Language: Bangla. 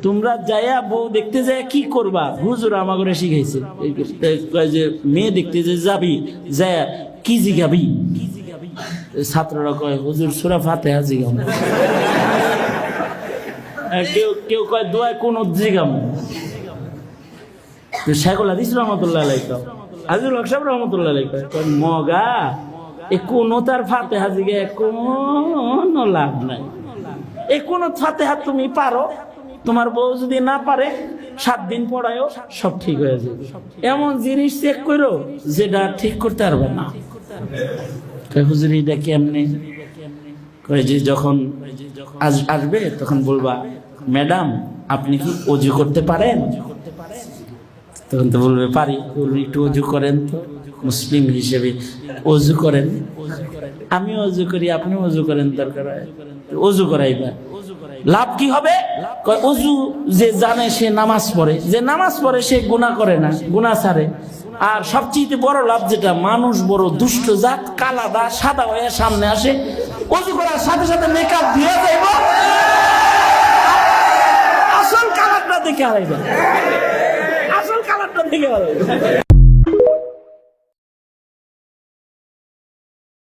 তোমরা যাইয়া বউ দেখতে যায় কি করবা? হুজুর আমাকে শিখাইছে যে মেয়ে দেখতে যে যাবি যায় কি জিগাবি? ছাত্ররা কয় হুজুর সূরা ফাতিহা জিগাম। কেউ কেউ কয় দোয়া কোন জিগাম। শেখুল হাদিস রহমতুল্লাহ আলাইহি আজিজুল হক সাহেব রহমতুল্লাহ আলাইহি কয় মগা এ কোন তার ফাতিহা জিগে কোনো লাভ নাই। এ কোন ফাতিহা তুমি পারো, তোমার বউ যদি না পারে 7 দিন পড়ায়ও সব ঠিক হয়ে যাবে। এমন জিনিস চেক করো যেটা ঠিক করতে পারবে না। হুজুর এটা কেমনে? কয় যে যখন আসবে তখন বলবা ম্যাডাম আপনি কি ওযু করতে পারেন? তখন তো বলবে পারি। একটু ওযু করেন তো, মুসলিম হিসেবে ওযু করেন। আমি ওযু করি, আপনি ওযু করেন, দরকার হয় ওযু করাইবা। লাভ কি হবে? ওযু যে জানে সে নামাজ পড়ে, যে নামাজ পড়ে সে গুনাহ করে না, গুনাহ ছাড়ে। আর সবচেয়ে বড় লাভ যেটা, মানুষ বড় দুষ্ট জাত, কালাদা সাদা হয়ে সামনে আসে, ওযু করার সাথে সাথে মেকআপ দিয়ে যাইব, আসল কালারটা দেখে হারাইবা, আসল কালারটা দেখে হারাইবা।